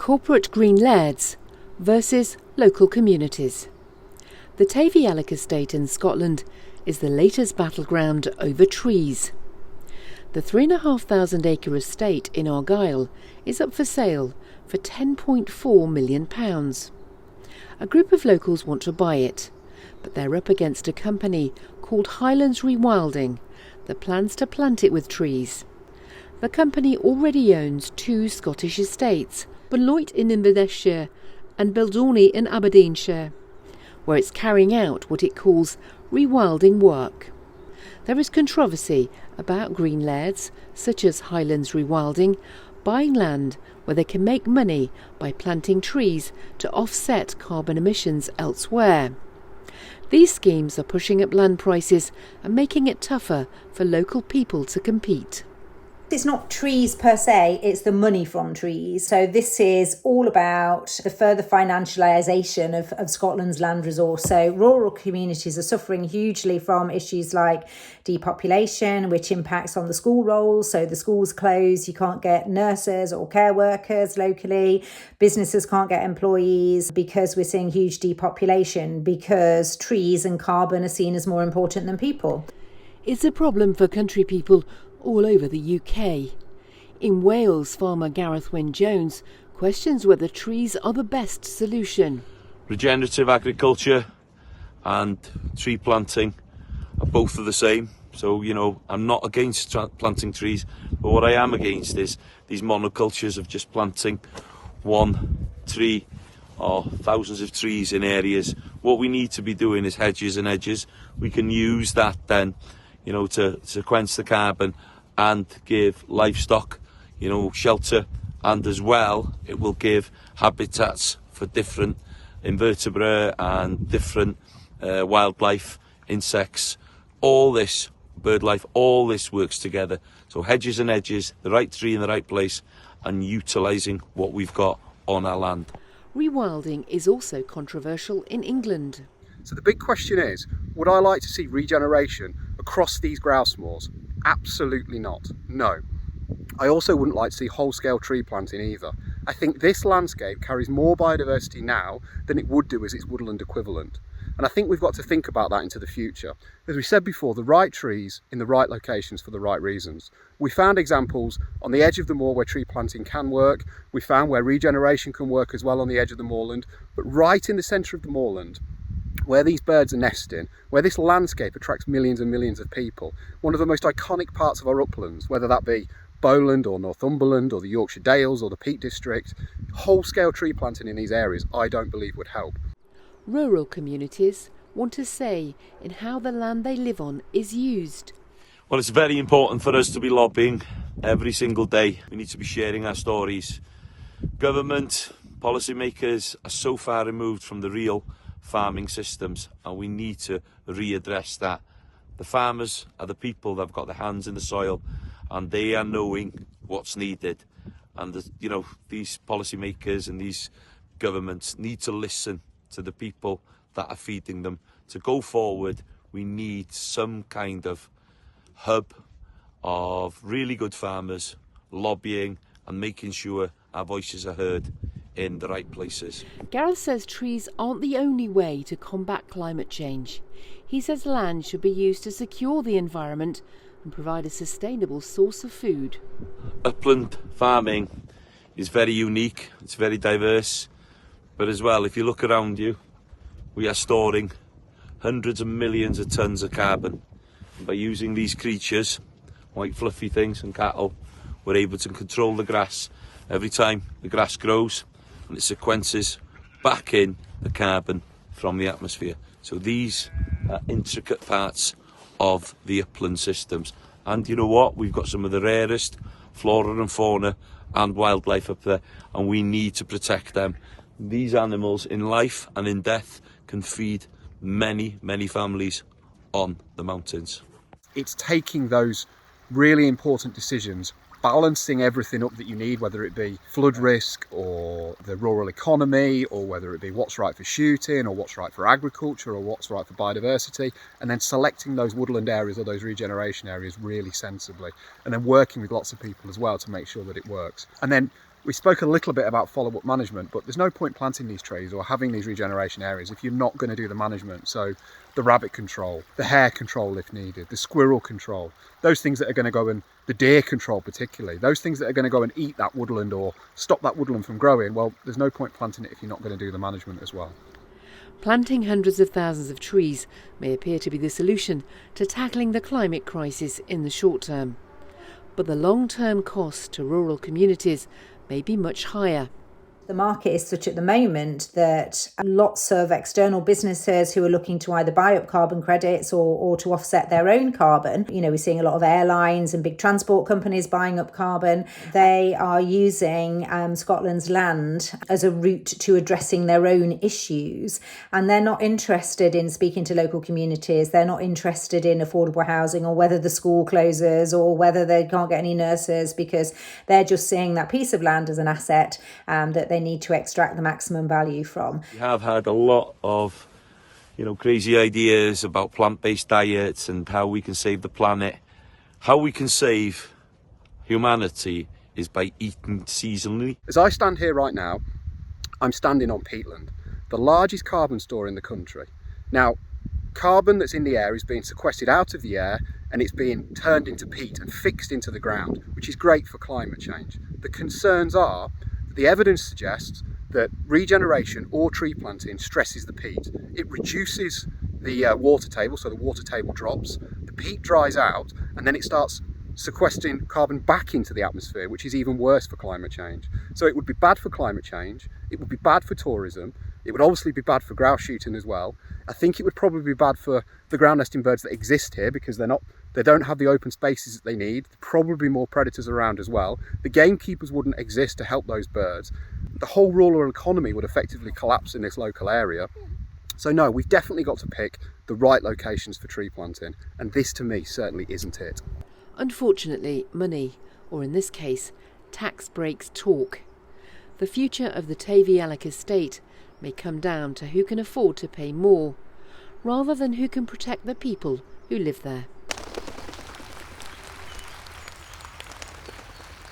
corporate green lairds versus local communities. The Tayvallich estate in Scotland is the latest battleground over trees. The 3,500 acre estate in Argyll is up for sale for £10.4 million. A group of locals want to buy it, but they're up against a company called Highlands Rewilding that plans to plant it with trees. The company already owns two Scottish estates, Beloit in Inverness-shire and Beldorney in Aberdeenshire, where it's carrying out what it calls rewilding work. There is controversy about green lairds, such as Highlands Rewilding, buying land where they can make money by planting trees to offset carbon emissions elsewhere. These schemes are pushing up land prices and making it tougher for local people to compete. It's not trees per se, it's the money from trees. So this is all about the further financialisation of Scotland's land resource. So rural communities are suffering hugely from issues like depopulation, which impacts on the school rolls. So the schools close, you can't get nurses or care workers locally. Businesses can't get employees because we're seeing huge depopulation, because trees and carbon are seen as more important than people. It's a problem for country people all over the UK. In Wales, farmer Gareth Wyn-Jones questions whether trees are the best solution. Regenerative agriculture and tree planting are both the same. So, I'm not against planting trees, but what I am against is these monocultures of just planting one tree or thousands of trees in areas. What we need to be doing is hedges and edges. We can use that then, to sequence the carbon and give livestock, shelter, and as well it will give habitats for different invertebrate and different wildlife, insects, all this, bird life, all this works together. So hedges and edges, the right tree in the right place, and utilising what we've got on our land. Rewilding is also controversial in England. So the big question is, would I like to see regeneration across these grouse moors? Absolutely not. No. I also wouldn't like to see whole-scale tree planting either. I think this landscape carries more biodiversity now than it would do as its woodland equivalent. And I think we've got to think about that into the future. As we said before, the right trees in the right locations for the right reasons. We found examples on the edge of the moor where tree planting can work. We found where regeneration can work as well on the edge of the moorland. But right in the centre of the moorland, where these birds are nesting, where this landscape attracts millions and millions of people, one of the most iconic parts of our uplands, whether that be Bowland or Northumberland or the Yorkshire Dales or the Peak District, whole-scale tree planting in these areas I don't believe would help. Rural communities want a say in how the land they live on is used. Well, it's very important for us to be lobbying every single day. We need to be sharing our stories. Government, policymakers are so far removed from the real farming systems, and we need to readdress that. The farmers are the people that have got their hands in the soil, and they are knowing what's needed. And these policymakers and these governments need to listen to the people that are feeding them. To go forward, we need some kind of hub of really good farmers lobbying and making sure our voices are heard in the right places. Gareth says trees aren't the only way to combat climate change. He says land should be used to secure the environment and provide a sustainable source of food. Upland farming is very unique, it's very diverse, but as well, if you look around you, we are storing hundreds of millions of tonnes of carbon. And by using these creatures, white fluffy things and cattle, we're able to control the grass. Every time the grass grows, and it sequences back in the carbon from the atmosphere. So these are intricate parts of the upland systems. And you know what? We've got some of the rarest flora and fauna and wildlife up there, and we need to protect them. These animals in life and in death can feed many, many families on the mountains. It's taking those really important decisions, balancing everything up that you need, whether it be flood risk or the rural economy, or whether it be what's right for shooting or what's right for agriculture or what's right for biodiversity, and then selecting those woodland areas or those regeneration areas really sensibly, and then working with lots of people as well to make sure that it works. And then We spoke a little bit about follow-up management, but there's no point planting these trees or having these regeneration areas if you're not going to do the management. So the rabbit control, the hare control if needed, the squirrel control, those things that are going to go and the deer control particularly, those things that are going to go and eat that woodland or stop that woodland from growing, well, there's no point planting it if you're not going to do the management as well. Planting hundreds of thousands of trees may appear to be the solution to tackling the climate crisis in the short term. But the long-term cost to rural communities may be much higher. The market is such at the moment that lots of external businesses who are looking to either buy up carbon credits or to offset their own carbon, we're seeing a lot of airlines and big transport companies buying up carbon. They are using Scotland's land as a route to addressing their own issues. And they're not interested in speaking to local communities. They're not interested in affordable housing or whether the school closes or whether they can't get any nurses, because they're just seeing that piece of land as an asset that they need to extract the maximum value from. We have had a lot of, crazy ideas about plant-based diets and how we can save the planet. How we can save humanity is by eating seasonally. As I stand here right now, I'm standing on peatland, the largest carbon store in the country. Now, carbon that's in the air is being sequestered out of the air and it's being turned into peat and fixed into the ground, which is great for climate change. The concerns are the evidence suggests that regeneration or tree planting stresses the peat. It reduces the water table, so the water table drops, the peat dries out, and then it starts sequestering carbon back into the atmosphere, which is even worse for climate change. So it would be bad for climate change, it would be bad for tourism, it would obviously be bad for grouse shooting as well. I think it would probably be bad for the ground nesting birds that exist here because they don't have the open spaces that they need. There's probably more predators around as well. The gamekeepers wouldn't exist to help those birds. The whole rural economy would effectively collapse in this local area. So no, we've definitely got to pick the right locations for tree planting, and this to me certainly isn't it. Unfortunately, money, or in this case, tax breaks talk. The future of the Tayvallich estate may come down to who can afford to pay more, rather than who can protect the people who live there.